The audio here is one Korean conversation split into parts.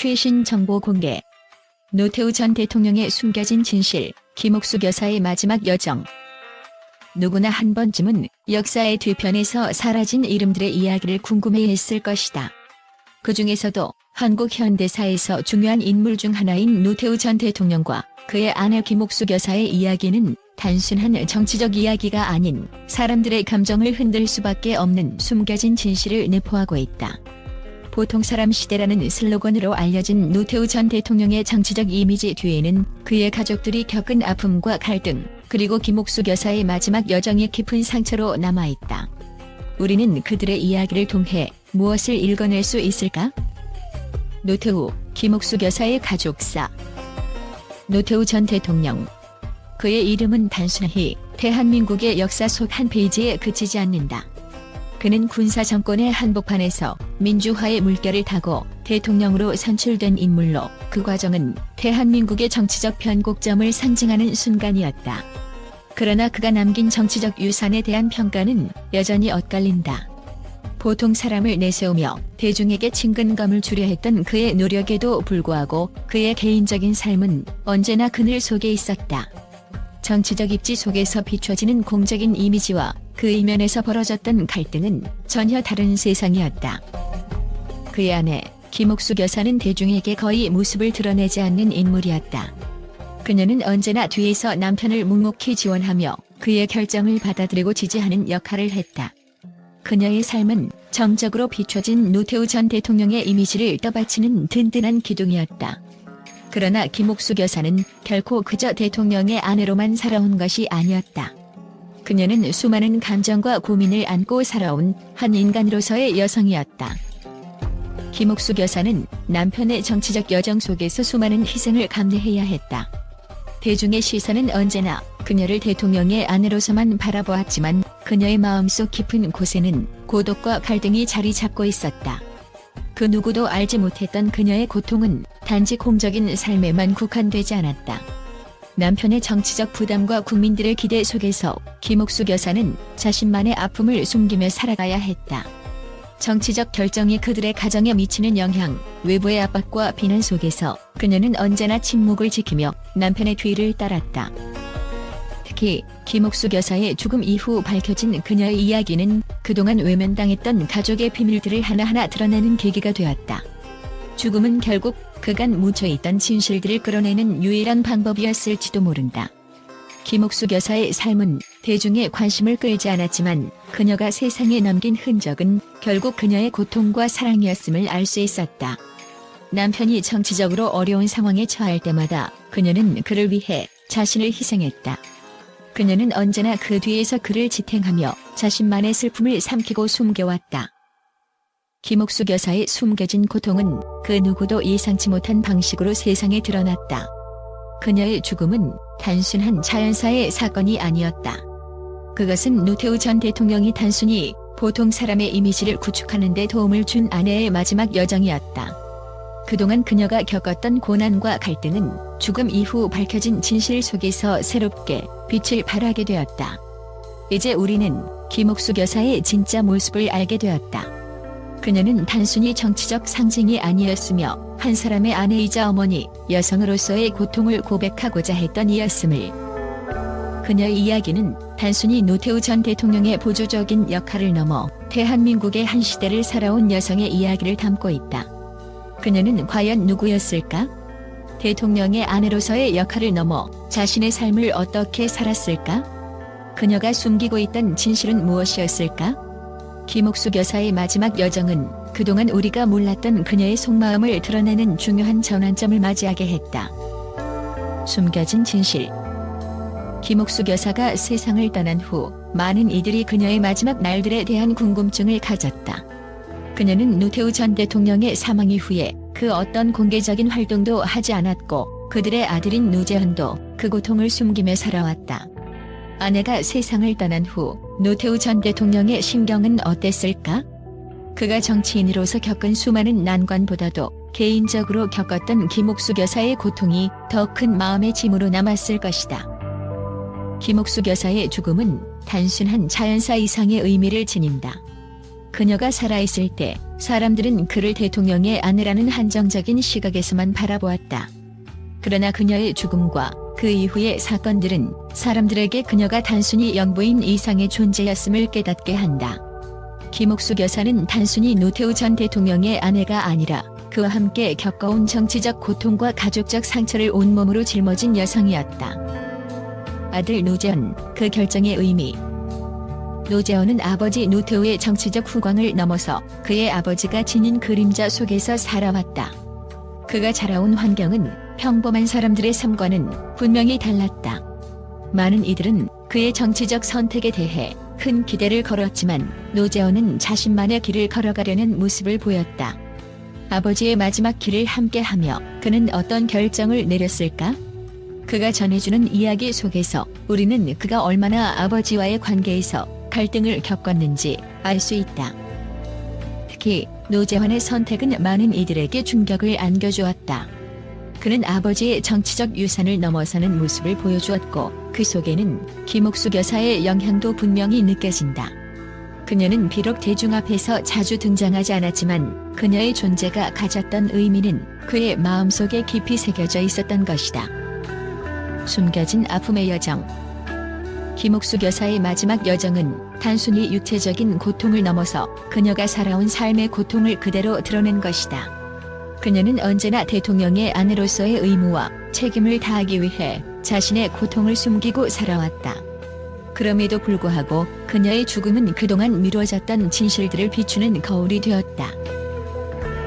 최신 정보 공개. 노태우 전 대통령의 숨겨진 진실, 김옥숙 여사의 마지막 여정. 누구나 한 번쯤은 역사의 뒤편에서 사라진 이름들의 이야기를 궁금해했을 것이다. 그 중에서도 한국 현대사에서 중요한 인물 중 하나인 노태우 전 대통령과 그의 아내 김옥숙 여사의 이야기는 단순한 정치적 이야기가 아닌 사람들의 감정을 흔들 수밖에 없는 숨겨진 진실을 내포하고 있다. 보통 사람 시대라는 슬로건으로 알려진 노태우 전 대통령의 정치적 이미지 뒤에는 그의 가족들이 겪은 아픔과 갈등, 그리고 김옥숙 여사의 마지막 여정이 깊은 상처로 남아있다. 우리는 그들의 이야기를 통해 무엇을 읽어낼 수 있을까? 노태우, 김옥숙 여사의 가족사. 노태우 전 대통령. 그의 이름은 단순히 대한민국의 역사 속 한 페이지에 그치지 않는다. 그는 군사 정권의 한복판에서 민주화의 물결을 타고 대통령으로 선출된 인물로, 그 과정은 대한민국의 정치적 변곡점을 상징하는 순간이었다. 그러나 그가 남긴 정치적 유산에 대한 평가는 여전히 엇갈린다. 보통 사람을 내세우며 대중에게 친근감을 주려 했던 그의 노력에도 불구하고 그의 개인적인 삶은 언제나 그늘 속에 있었다. 정치적 입지 속에서 비춰지는 공적인 이미지와 그 이면에서 벌어졌던 갈등은 전혀 다른 세상이었다. 그의 아내 김옥숙 여사는 대중에게 거의 모습을 드러내지 않는 인물이었다. 그녀는 언제나 뒤에서 남편을 묵묵히 지원하며 그의 결정을 받아들이고 지지하는 역할을 했다. 그녀의 삶은 정적으로 비춰진 노태우 전 대통령의 이미지를 떠받치는 든든한 기둥이었다. 그러나 김옥숙 여사는 결코 그저 대통령의 아내로만 살아온 것이 아니었다. 그녀는 수많은 감정과 고민을 안고 살아온 한 인간으로서의 여성이었다. 김옥숙 여사는 남편의 정치적 여정 속에서 수많은 희생을 감내해야 했다. 대중의 시선은 언제나 그녀를 대통령의 아내로서만 바라보았지만 그녀의 마음속 깊은 곳에는 고독과 갈등이 자리 잡고 있었다. 그 누구도 알지 못했던 그녀의 고통은 단지 공적인 삶에만 국한되지 않았다. 남편의 정치적 부담과 국민들의 기대 속에서 김옥숙 여사는 자신만의 아픔을 숨기며 살아가야 했다. 정치적 결정이 그들의 가정에 미치는 영향, 외부의 압박과 비난 속에서 그녀는 언제나 침묵을 지키며 남편의 뒤를 따랐다. 특히 김옥숙 여사의 죽음 이후 밝혀진 그녀의 이야기는 그동안 외면당했던 가족의 비밀들을 하나하나 드러내는 계기가 되었다. 죽음은 결국 그간 묻혀있던 진실들을 끌어내는 유일한 방법이었을지도 모른다. 김옥숙 여사의 삶은 대중의 관심을 끌지 않았지만 그녀가 세상에 남긴 흔적은 결국 그녀의 고통과 사랑이었음을 알 수 있었다. 남편이 정치적으로 어려운 상황에 처할 때마다 그녀는 그를 위해 자신을 희생했다. 그녀는 언제나 그 뒤에서 그를 지탱하며 자신만의 슬픔을 삼키고 숨겨왔다. 김옥숙 여사의 숨겨진 고통은 그 누구도 예상치 못한 방식으로 세상에 드러났다. 그녀의 죽음은 단순한 자연사의 사건이 아니었다. 그것은 노태우 전 대통령이 단순히 보통 사람의 이미지를 구축하는 데 도움을 준 아내의 마지막 여정이었다. 그동안 그녀가 겪었던 고난과 갈등은 죽음 이후 밝혀진 진실 속에서 새롭게 빛을 발하게 되었다. 이제 우리는 김옥숙 여사의 진짜 모습을 알게 되었다. 그녀는 단순히 정치적 상징이 아니었으며 한 사람의 아내이자 어머니, 여성으로서의 고통을 고백하고자 했던 이였음을. 그녀의 이야기는 단순히 노태우 전 대통령의 보조적인 역할을 넘어 대한민국의 한 시대를 살아온 여성의 이야기를 담고 있다. 그녀는 과연 누구였을까? 대통령의 아내로서의 역할을 넘어 자신의 삶을 어떻게 살았을까? 그녀가 숨기고 있던 진실은 무엇이었을까? 김옥숙 여사의 마지막 여정은 그동안 우리가 몰랐던 그녀의 속마음을 드러내는 중요한 전환점을 맞이하게 했다. 숨겨진 진실. 김옥숙 여사가 세상을 떠난 후 많은 이들이 그녀의 마지막 날들에 대한 궁금증을 가졌다. 그녀는 노태우 전 대통령의 사망 이후에 그 어떤 공개적인 활동도 하지 않았고 그들의 아들인 노재현도 그 고통을 숨기며 살아왔다. 아내가 세상을 떠난 후 노태우 전 대통령의 심경은 어땠을까? 그가 정치인으로서 겪은 수많은 난관보다도 개인적으로 겪었던 김옥숙 여사의 고통이 더 큰 마음의 짐으로 남았을 것이다. 김옥숙 여사의 죽음은 단순한 자연사 이상의 의미를 지닌다. 그녀가 살아있을 때 사람들은 그를 대통령의 아내라는 한정적인 시각에서만 바라보았다. 그러나 그녀의 죽음과 그 이후의 사건들은 사람들에게 그녀가 단순히 영부인 이상의 존재였음을 깨닫게 한다. 김옥숙 여사는 단순히 노태우 전 대통령의 아내가 아니라 그와 함께 겪어온 정치적 고통과 가족적 상처를 온몸으로 짊어진 여성이었다. 아들 노재헌, 그 결정의 의미. 노재헌은 아버지 노태우의 정치적 후광을 넘어서 그의 아버지가 지닌 그림자 속에서 살아왔다. 그가 자라온 환경은 평범한 사람들의 삶과는 분명히 달랐다. 많은 이들은 그의 정치적 선택에 대해 큰 기대를 걸었지만 노재헌은 자신만의 길을 걸어가려는 모습을 보였다. 아버지의 마지막 길을 함께하며 그는 어떤 결정을 내렸을까? 그가 전해주는 이야기 속에서 우리는 그가 얼마나 아버지와의 관계에서 갈등을 겪었는지 알 수 있다. 특히 노재헌의 선택은 많은 이들에게 충격을 안겨주었다. 그는 아버지의 정치적 유산을 넘어서는 모습을 보여주었고 그 속에는 김옥숙 여사의 영향도 분명히 느껴진다. 그녀는 비록 대중 앞에서 자주 등장하지 않았지만 그녀의 존재가 가졌던 의미는 그의 마음속에 깊이 새겨져 있었던 것이다. 숨겨진 아픔의 여정. 김옥숙 여사의 마지막 여정은 단순히 육체적인 고통을 넘어서 그녀가 살아온 삶의 고통을 그대로 드러낸 것이다. 그녀는 언제나 대통령의 아내로서의 의무와 책임을 다하기 위해 자신의 고통을 숨기고 살아왔다. 그럼에도 불구하고 그녀의 죽음은 그동안 미뤄졌던 진실들을 비추는 거울이 되었다.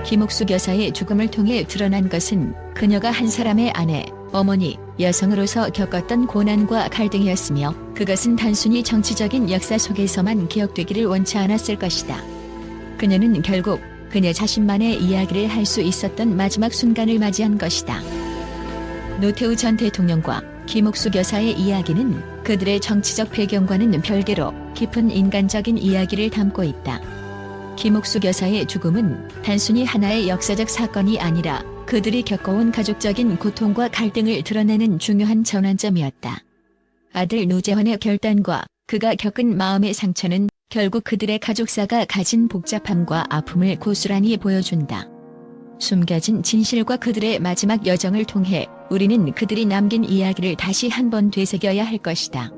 김옥숙 여사의 죽음을 통해 드러난 것은 그녀가 한 사람의 아내, 어머니, 여성으로서 겪었던 고난과 갈등이었으며 그것은 단순히 정치적인 역사 속에서만 기억되기를 원치 않았을 것이다. 그녀는 결국 그녀 자신만의 이야기를 할 수 있었던 마지막 순간을 맞이한 것이다. 노태우 전 대통령과 김옥숙 여사의 이야기는 그들의 정치적 배경과는 별개로 깊은 인간적인 이야기를 담고 있다. 김옥숙 여사의 죽음은 단순히 하나의 역사적 사건이 아니라 그들이 겪어온 가족적인 고통과 갈등을 드러내는 중요한 전환점이었다. 아들 노재헌의 결단과 그가 겪은 마음의 상처는 결국 그들의 가족사가 가진 복잡함과 아픔을 고스란히 보여준다. 숨겨진 진실과 그들의 마지막 여정을 통해 우리는 그들이 남긴 이야기를 다시 한번 되새겨야 할 것이다.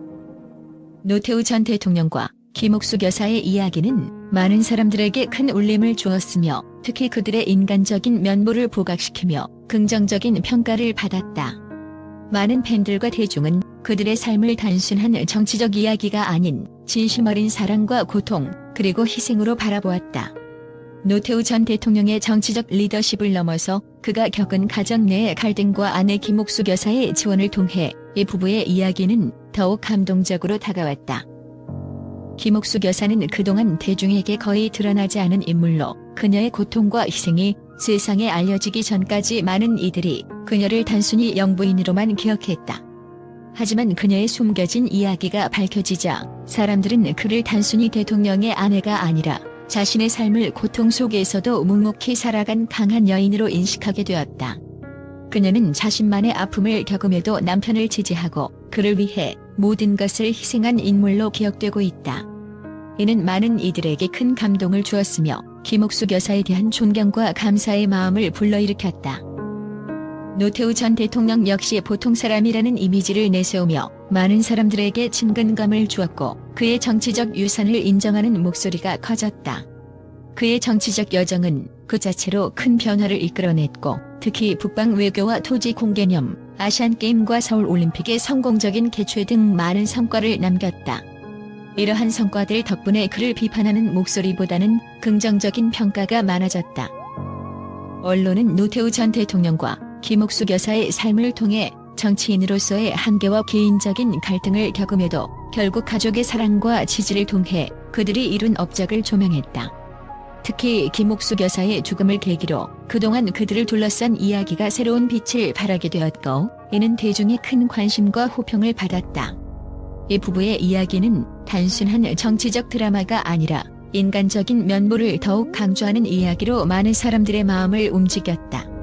노태우 전 대통령과 김옥숙 여사의 이야기는 많은 사람들에게 큰 울림을 주었으며 특히 그들의 인간적인 면모를 부각시키며 긍정적인 평가를 받았다. 많은 팬들과 대중은 그들의 삶을 단순한 정치적 이야기가 아닌 진심 어린 사랑과 고통, 그리고 희생으로 바라보았다. 노태우 전 대통령의 정치적 리더십을 넘어서 그가 겪은 가정 내의 갈등과 아내 김옥숙 여사의 지원을 통해 이 부부의 이야기는 더욱 감동적으로 다가왔다. 김옥숙 여사는 그동안 대중에게 거의 드러나지 않은 인물로 그녀의 고통과 희생이 세상에 알려지기 전까지 많은 이들이 그녀를 단순히 영부인으로만 기억했다. 하지만 그녀의 숨겨진 이야기가 밝혀지자 사람들은 그를 단순히 대통령의 아내가 아니라 자신의 삶을 고통 속에서도 묵묵히 살아간 강한 여인으로 인식하게 되었다. 그녀는 자신만의 아픔을 겪으며도 남편을 지지하고 그를 위해 모든 것을 희생한 인물로 기억되고 있다. 이는 많은 이들에게 큰 감동을 주었으며 김옥숙 여사에 대한 존경과 감사의 마음을 불러일으켰다. 노태우 전 대통령 역시 보통 사람이라는 이미지를 내세우며 많은 사람들에게 친근감을 주었고 그의 정치적 유산을 인정하는 목소리가 커졌다. 그의 정치적 여정은 그 자체로 큰 변화를 이끌어냈고 특히 북방 외교와 토지 공개념, 아시안게임과 서울올림픽의 성공적인 개최 등 많은 성과를 남겼다. 이러한 성과들 덕분에 그를 비판하는 목소리보다는 긍정적인 평가가 많아졌다. 언론은 노태우 전 대통령과 김옥숙 여사의 삶을 통해 정치인으로서의 한계와 개인적인 갈등을 겪으며도 결국 가족의 사랑과 지지를 통해 그들이 이룬 업적을 조명했다. 특히 김옥숙 여사의 죽음을 계기로 그동안 그들을 둘러싼 이야기가 새로운 빛을 발하게 되었고 이는 대중의 큰 관심과 호평을 받았다. 이 부부의 이야기는 단순한 정치적 드라마가 아니라 인간적인 면모를 더욱 강조하는 이야기로 많은 사람들의 마음을 움직였다.